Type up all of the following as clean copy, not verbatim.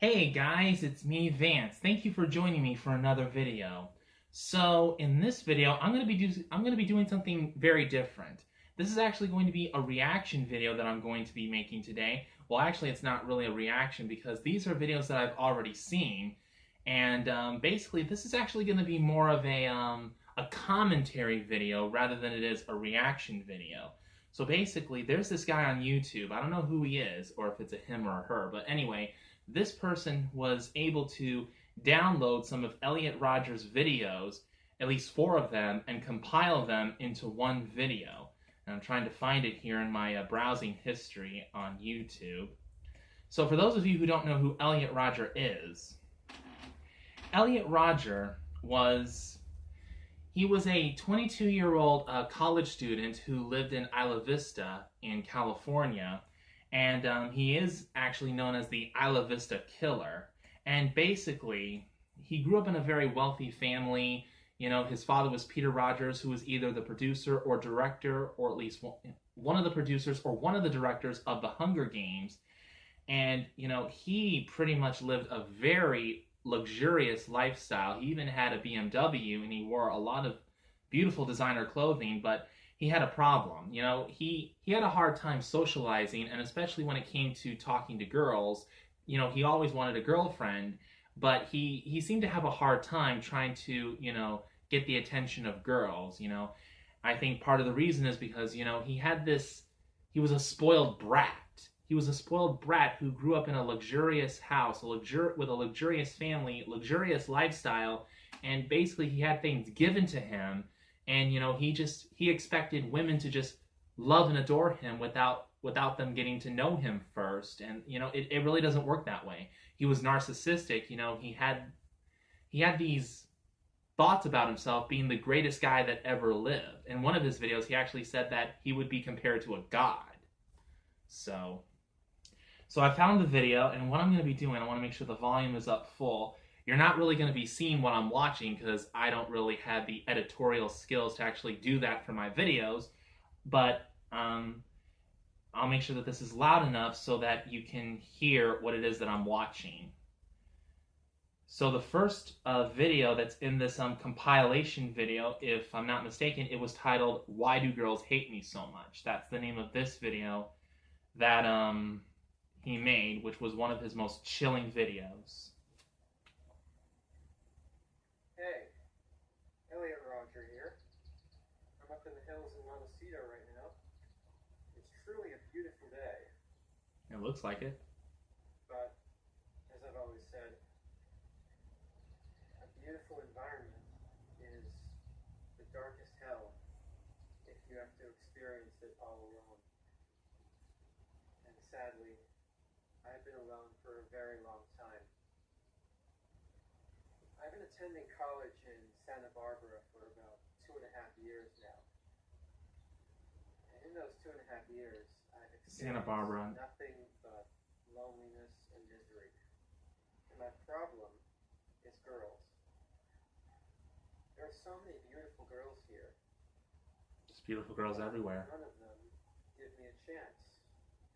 Hey guys, it's me, Vance. Thank you for joining me for another video. So in this video, I'm going to be doing something very different. This is actually going to be a reaction video that I'm going to be making today. Well, actually, it's not really a reaction because these are videos that I've already seen, and basically, this is actually going to be more of a commentary video rather than it is a reaction video. So basically, there's this guy on YouTube. I don't know who he is or if it's a him or a her, but anyway, this person was able to download some of Elliot Rodger's videos, at least 4 of them, and compile them into one video. And I'm trying to find it here in my browsing history on YouTube. So for those of you who don't know who Elliot Rodger is, Elliot Rodger was he was a 22-year-old college student who lived in Isla Vista in California, and he is actually known as the Isla Vista Killer. And basically, he grew up in a very wealthy family. You know, his father was Peter Rogers, who was either the producer or director, or at least one of the producers or one of the directors of the Hunger Games. And, you know, he pretty much lived a very luxurious lifestyle. He even had a BMW and he wore a lot of beautiful designer clothing, but he had a problem. You know, he had a hard time socializing, and especially when it came to talking to girls. You know, he always wanted a girlfriend, but he seemed to have a hard time trying to, you know, get the attention of girls. You know, I think part of the reason is because, you know, he was a spoiled brat. He was a spoiled brat who grew up in a luxurious house, with a luxurious family, luxurious lifestyle, and basically he had things given to him, and you know he expected women to just love and adore him without them getting to know him first, and you know it really doesn't work that way. He was narcissistic. You know, he had these thoughts about himself being the greatest guy that ever lived. In one of his videos, he actually said that he would be compared to a god. So I found the video, and what I'm going to be doing, I want to make sure the volume is up full. You're not really going to be seeing what I'm watching because I don't really have the editorial skills to actually do that for my videos, but I'll make sure that this is loud enough so that you can hear what it is that I'm watching. So the first video that's in this compilation video, if I'm not mistaken, it was titled "Why Do Girls Hate Me So Much?" That's the name of this video that he made, which was one of his most chilling videos. Hey, Elliot Rodger here. I'm up in the hills in Isla Vista right now. It's truly a beautiful day. It looks like it. But, as I've always said, a beautiful environment is the darkest hell if you have to experience it all alone. And sadly, I've been alone for a very long time. I've been attending college in Santa Barbara for about 2.5 years now. And in those 2.5 years, I've Santa experienced Barbara. nothing but loneliness and misery. And my problem is girls. There are so many beautiful girls here. Just beautiful girls everywhere. None of them give me a chance.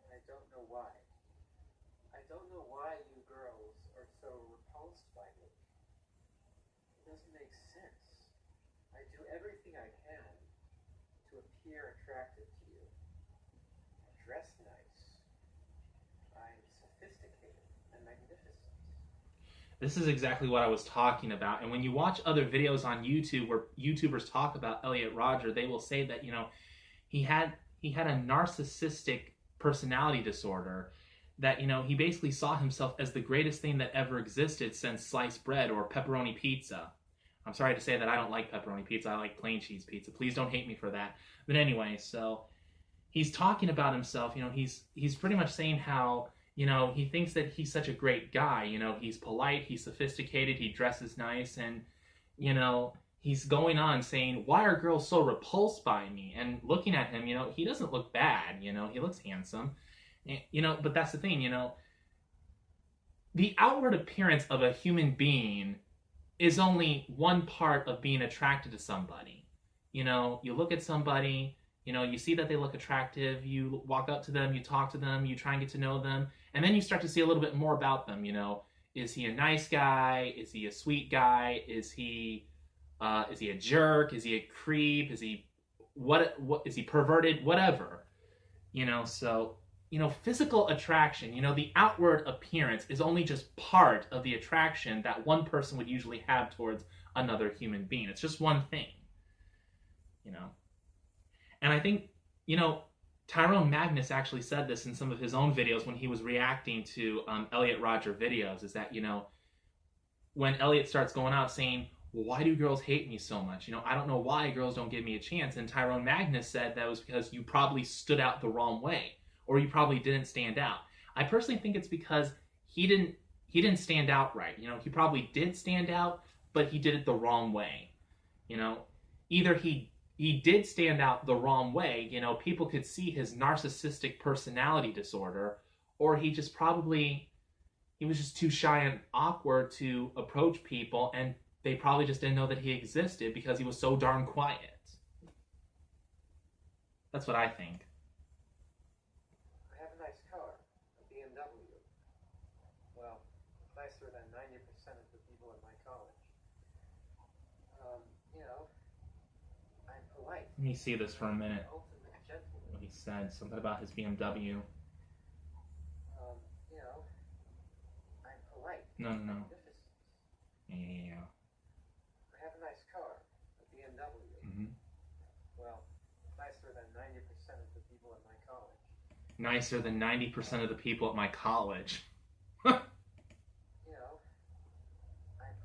And I don't know why. I don't know why you girls are so repulsed by me. It doesn't make sense. I do everything I can to appear attractive to you. I dress nice. I'm sophisticated and magnificent. This is exactly what I was talking about. And when you watch other videos on YouTube where YouTubers talk about Elliot Rodger, they will say that, you know, he had a narcissistic personality disorder, that, you know, he basically saw himself as the greatest thing that ever existed since sliced bread or pepperoni pizza. I'm sorry to say that I don't like pepperoni pizza. I like plain cheese pizza. Please don't hate me for that. But anyway, so he's talking about himself. You know, he's pretty much saying how, you know, he thinks that he's such a great guy. You know, he's polite, he's sophisticated, he dresses nice, and, you know, he's going on saying, why are girls so repulsed by me? And looking at him, you know, he doesn't look bad. You know, he looks handsome. You know, but that's the thing, you know, the outward appearance of a human being is only one part of being attracted to somebody. You know, you look at somebody, you know, you see that they look attractive, you walk up to them, you talk to them, you try and get to know them, and then you start to see a little bit more about them, you know. Is he a nice guy? Is he a sweet guy? Is he a jerk? Is he a creep? Is he what is he perverted? Whatever. So physical attraction, the outward appearance is only just part of the attraction that one person would usually have towards another human being. It's just one thing. And I think, Tyrone Magnus actually said this in some of his own videos when he was reacting to Elliot Rodger videos, is that, when Elliot starts going out saying, well, why do girls hate me so much? I don't know why girls don't give me a chance. And Tyrone Magnus said that was because you probably stood out the wrong way, or you probably didn't stand out. I personally think it's because he didn't stand out right. He probably did stand out, but he did it the wrong way. Either he did stand out the wrong way, people could see his narcissistic personality disorder, or he was just too shy and awkward to approach people, and they probably just didn't know that he existed because he was so darn quiet. That's what I think. I have a nice car, a BMW. Well, nicer than 90% of the people in my college. I'm polite. Let me see this for a minute. Ultimate gentleman. What he said, something about his BMW. I'm polite. No. Magnificent. Yeah. I have a nice car, a BMW. Mm-hmm. Well, nicer than 90% of the people in my college. Nicer than 90% of the people at my college. I'm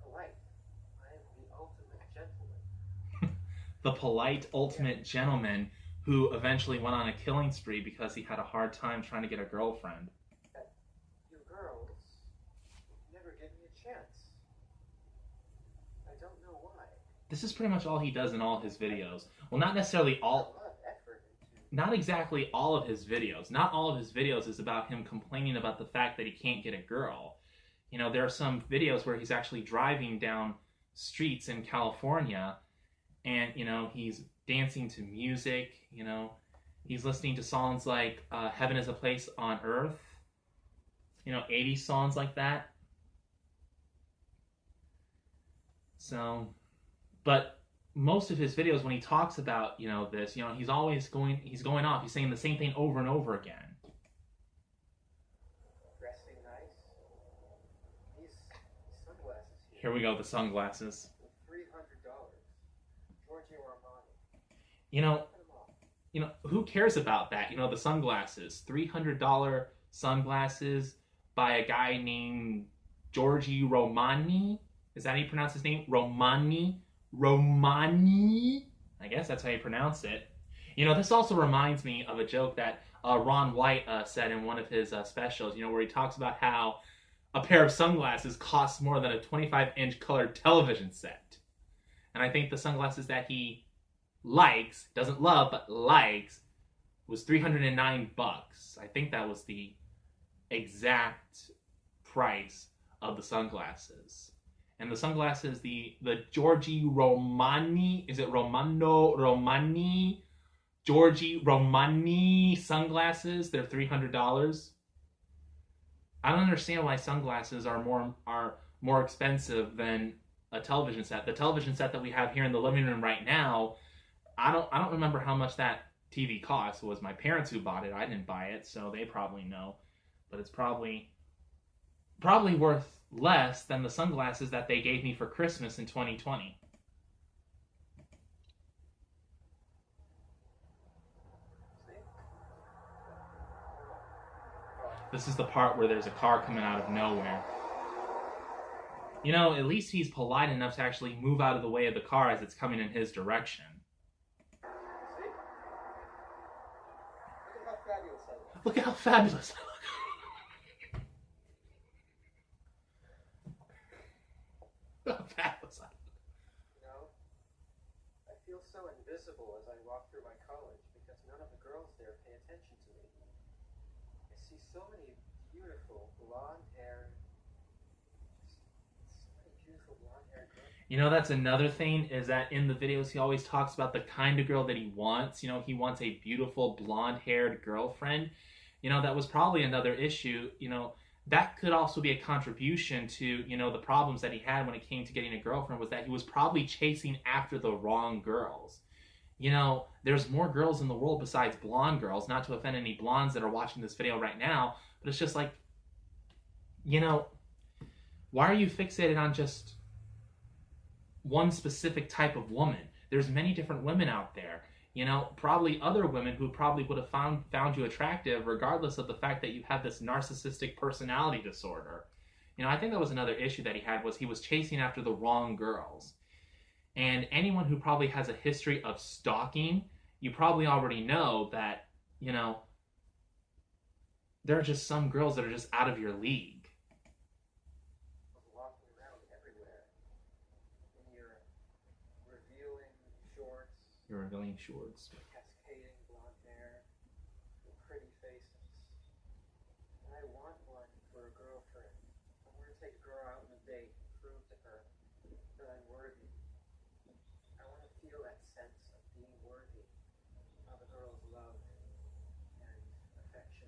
polite. I am the ultimate gentleman. The polite ultimate gentleman who eventually went on a killing spree because he had a hard time trying to get a girlfriend. You girls never give me a chance. I don't know why. This is pretty much all he does in all his videos. Well, not necessarily all. A lot of effort into. Not exactly all of his videos. Not all of his videos is about him complaining about the fact that he can't get a girl. There are some videos where he's actually driving down streets in California, and he's dancing to music. He's listening to songs like "Heaven Is a Place on Earth." 80s songs like that. So, but most of his videos, when he talks about this, he's always going off. He's saying the same thing over and over again. Dressing nice. These sunglasses Here we go, the sunglasses. $300. Giorgio Armani. Who cares about that? The sunglasses, $300 sunglasses by a guy named Giorgio Romani. Is that how you pronounce his name? Romani? I guess that's how you pronounce it. This also reminds me of a joke that Ron White said in one of his specials, where he talks about how a pair of sunglasses costs more than a 25-inch colored television set. And I think the sunglasses that he likes, doesn't love, but likes, was $309. I think that was the exact price of the sunglasses. And the sunglasses, the Giorgio Romani, is it Romani? Giorgio Romani sunglasses, they're $300. I don't understand why sunglasses are more expensive than a television set. The television set that we have here in the living room right now, I don't remember how much that TV cost. It was my parents who bought it. I didn't buy it, so they probably know. But it's probably worth less than the sunglasses that they gave me for Christmas in 2020. This is the part where there's a car coming out of nowhere. At least he's polite enough to actually move out of the way of the car as it's coming in his direction. Look at how fabulous I look. How fabulous I look. I feel so invisible as I walk through my college because none of the girls there pay attention to me. I see so many beautiful blonde-haired girls. That's another thing, is that in the videos he always talks about the kind of girl that he wants. He wants a beautiful blonde-haired girlfriend. That was probably another issue, that could also be a contribution to, you know, the problems that he had when it came to getting a girlfriend, was that he was probably chasing after the wrong girls. You know, there's more girls in the world besides blonde girls, not to offend any blondes that are watching this video right now, but it's just like, you know, why are you fixated on just one specific type of woman? There's many different women out there. You know, probably other women who probably would have found you attractive regardless of the fact that you have this narcissistic personality disorder. You know, I think that was another issue that he had, was he was chasing after the wrong girls. And anyone who probably has a history of stalking, you probably already know that, you know, there are just some girls that are just out of your league. Walking around everywhere in your revealing shorts, Your revealing shorts. cascading blonde hair, and pretty faces. And I want one for a girlfriend. I want to take a girl out on a date and prove to her that I'm worthy. I want to feel that sense of being worthy of a girl's love and affection.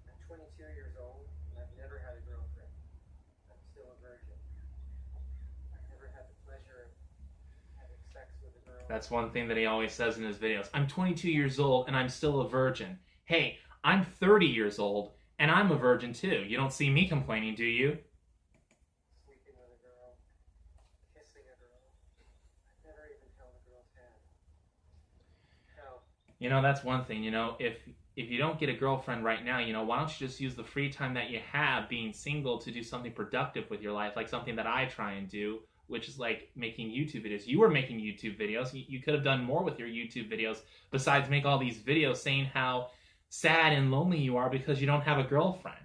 I'm 22 years old and I've never had a girlfriend. I'm still a virgin. I've never had the pleasure of having sex with a girl. That's one thing that he always says in his videos. I'm 22 years old and I'm still a virgin. Hey, I'm 30 years old and I'm a virgin too. You don't see me complaining, do you? Sleeping with a girl, kissing a girl. I've never even held a girl's hand. Hell, You know, that's one thing. You know, if you don't get a girlfriend right now, you know, why don't you just use the free time that you have being single to do something productive with your life, like something that I try and do, which is like making YouTube videos. You were making YouTube videos. You could have done more with your YouTube videos besides make all these videos saying how sad and lonely you are because you don't have a girlfriend.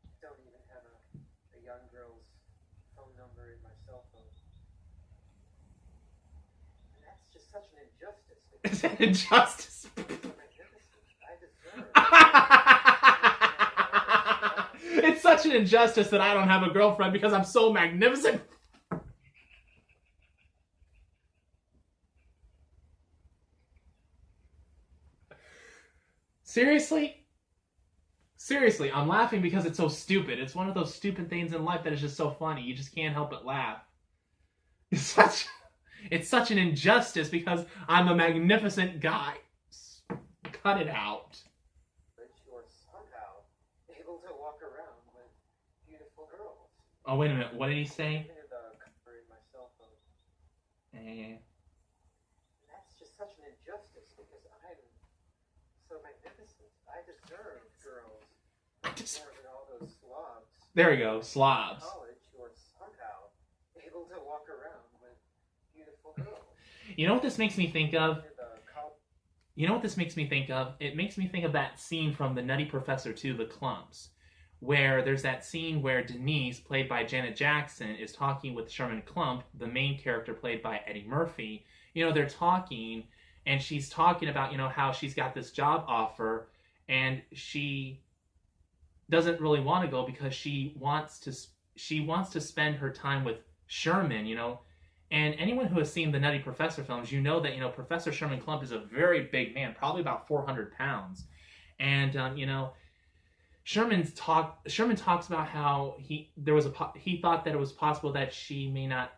I don't even have a young girl's phone number in my cell phone. And that's just such an injustice. It's an injustice. So magnificent. I deserve. It's such an injustice that I don't have a girlfriend because I'm so magnificent. Seriously, I'm laughing because it's so stupid. It's one of those stupid things in life that is just so funny. You just can't help but laugh. It's such an injustice because I'm a magnificent guy. Cut it out. But you're somehow able to walk around with beautiful girls. Oh, wait a minute. What did he say? Even the cover in my cell phone. Eh. That's just such an injustice because I'm so magnificent. I deserve girls more than all those slobs. There we go. Slobs. In college, you're somehow able to walk around with beautiful girls. You know what this makes me think of? In the college, You know what this makes me think of? It makes me think of that scene from The Nutty Professor 2, The Clumps, where there's that scene where Denise, played by Janet Jackson, is talking with Sherman Klump, the main character played by Eddie Murphy. You know, they're talking, and she's talking about, you know, how she's got this job offer, and she doesn't really want to go because she wants to spend her time with Sherman, you know. And anyone who has seen the Nutty Professor films, you know that, you know, Professor Sherman Klump is a very big man, probably about 400 pounds. And, you know, Sherman talks about how he thought that it was possible that she may not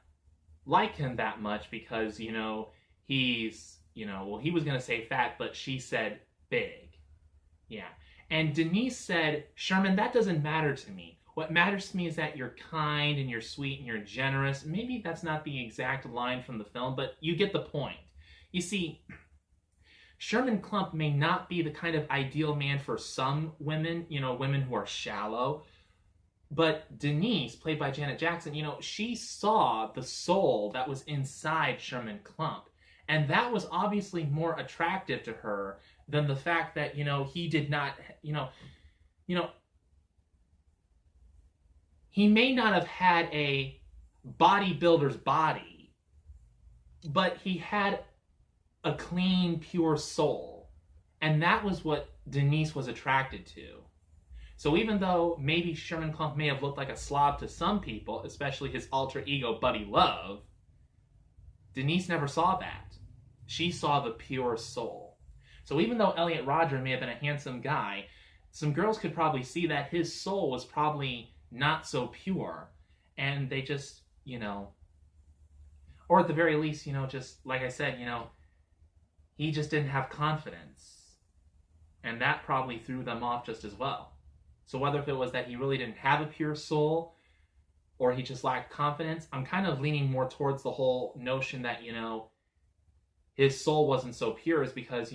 like him that much because, you know, he's, you know, well, he was going to say fat, but she said big. Yeah. And Denise said, Sherman, that doesn't matter to me. What matters to me is that you're kind and you're sweet and you're generous. Maybe that's not the exact line from the film, but you get the point. You see, Sherman Klump may not be the kind of ideal man for some women, you know, women who are shallow. But Denise, played by Janet Jackson, you know, she saw the soul that was inside Sherman Klump. And that was obviously more attractive to her than the fact that, you know, he did not, you know, he may not have had a bodybuilder's body, but he had a clean, pure soul. And that was what Denise was attracted to. So even though maybe Sherman Klump may have looked like a slob to some people, especially his alter ego, Buddy Love, Denise never saw that. She saw the pure soul. So even though Elliot Rodger may have been a handsome guy, some girls could probably see that his soul was probably not so pure, and they just, or at the very least, just like I said, he just didn't have confidence, and that probably threw them off just as well. So whether if it was that he really didn't have a pure soul, or he just lacked confidence, I'm kind of leaning more towards the whole notion that, his soul wasn't so pure is because,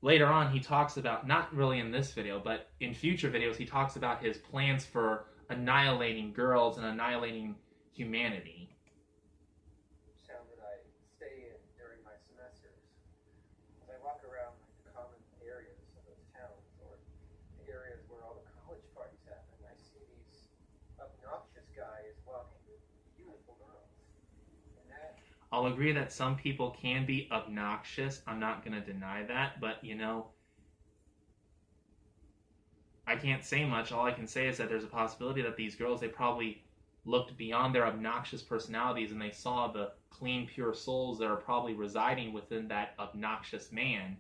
later on he talks about, not really in this video, but in future videos, he talks about his plans for annihilating girls and annihilating humanity. Town that I stay in during my semesters. As I walk around the common areas of those towns, or the areas where all the college parties happen, I see these obnoxious guys walking with beautiful girls. And that I'll agree that some people can be obnoxious. I'm not going to deny that, but I can't say much. All I can say is that there's a possibility that these girls, they probably looked beyond their obnoxious personalities and they saw the clean, pure souls that are probably residing within that obnoxious man.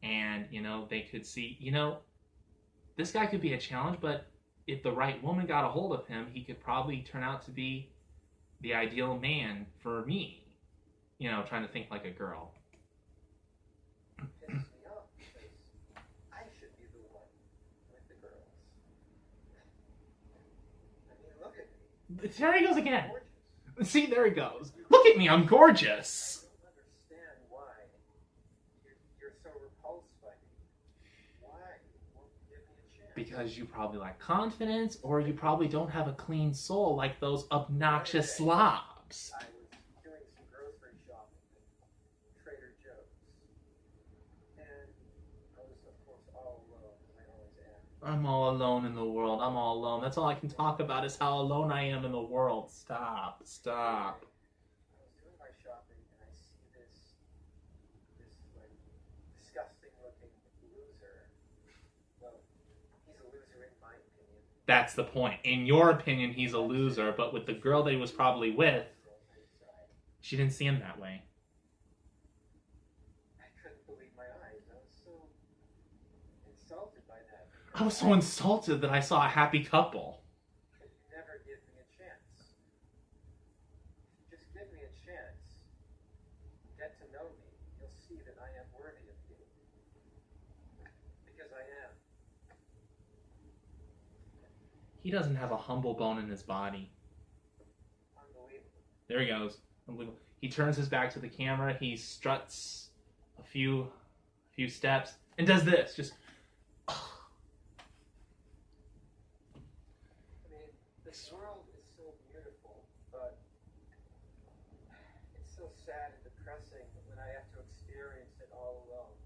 And, they could see, this guy could be a challenge, but if the right woman got a hold of him, he could probably turn out to be the ideal man for me. Trying to think like a girl. pisses me off because I should be the one with the girls. I mean, look at me. There he goes again. Gorgeous. See, there he goes. Look at me, I'm gorgeous. I don't understand why you're so repulsed by me. Why won't you give me a chance? Because you probably lack confidence, or you probably don't have a clean soul like those obnoxious slobs. I was doing some grocery shopping at Trader Joe's, and I was, of course, all alone, as I always am. I'm all alone in the world. I'm all alone. That's all I can talk about is how alone I am in the world. Stop. Stop. I was doing my shopping, and I see this like disgusting looking loser. Well, he's a loser in my opinion. That's the point. In your opinion, he's a loser, but with the girl that he was probably with, she didn't see him that way. I couldn't believe my eyes. I was so insulted by that. I was so insulted that I saw a happy couple. Could you never give me a chance? Just give me a chance. Get to know me. You'll see that I am worthy of you. Because I am. He doesn't have a humble bone in his body. Unbelievable. There he goes. Unbelievable. He turns his back to the camera. He struts a few steps and does this. Just. I mean, this world is so beautiful, but it's so sad and depressing when I have to experience it all alone.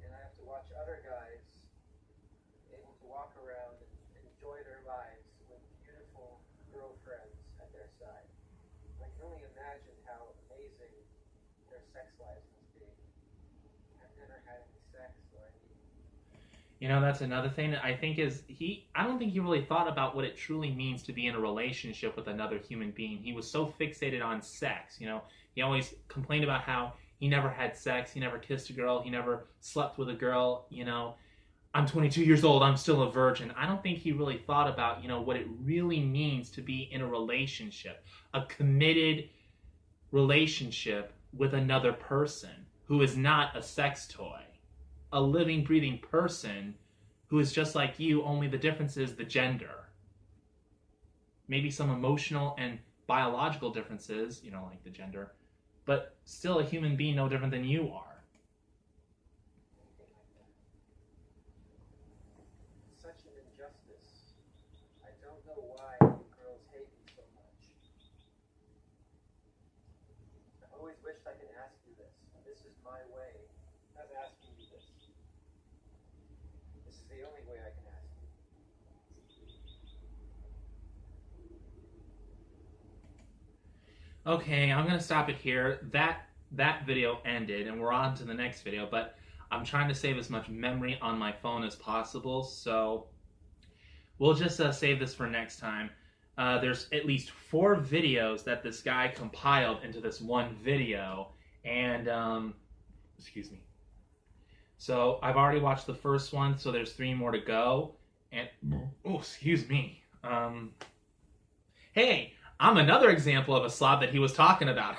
And I have to watch other guys able to walk around and enjoy their lives with beautiful girlfriends at their side. I can only imagine how amazing their sex lives must be. I've never had any sex, so I need. That's another thing that I think is I don't think he really thought about what it truly means to be in a relationship with another human being. He was so fixated on sex, He always complained about how he never had sex, he never kissed a girl, he never slept with a girl, I'm 22 years old, I'm still a virgin. I don't think he really thought about, what it really means to be in a relationship, a committed relationship with another person who is not a sex toy, a living, breathing person who is just like you, only the difference is the gender. Maybe some emotional and biological differences, like the gender, but still a human being no different than you are. Such an injustice. I don't know why you girls hate me so much. I always wished I could ask you this. This is my way of asking you this. This is the only way I can ask you. Okay, I'm going to stop it here. That video ended, and we're on to the next video, but I'm trying to save as much memory on my phone as possible, so we'll just save this for next time. There's at least 4 videos that this guy compiled into this one video, and, excuse me. So I've already watched the first one, so there's 3 more to go. And oh, excuse me. Hey, I'm another example of a slob that he was talking about.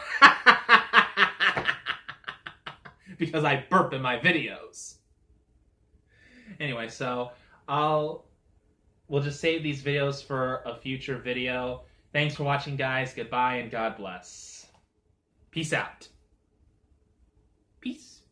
Because I burp in my videos. Anyway, so we'll just save these videos for a future video. Thanks for watching, guys. Goodbye and God bless. Peace out. Peace.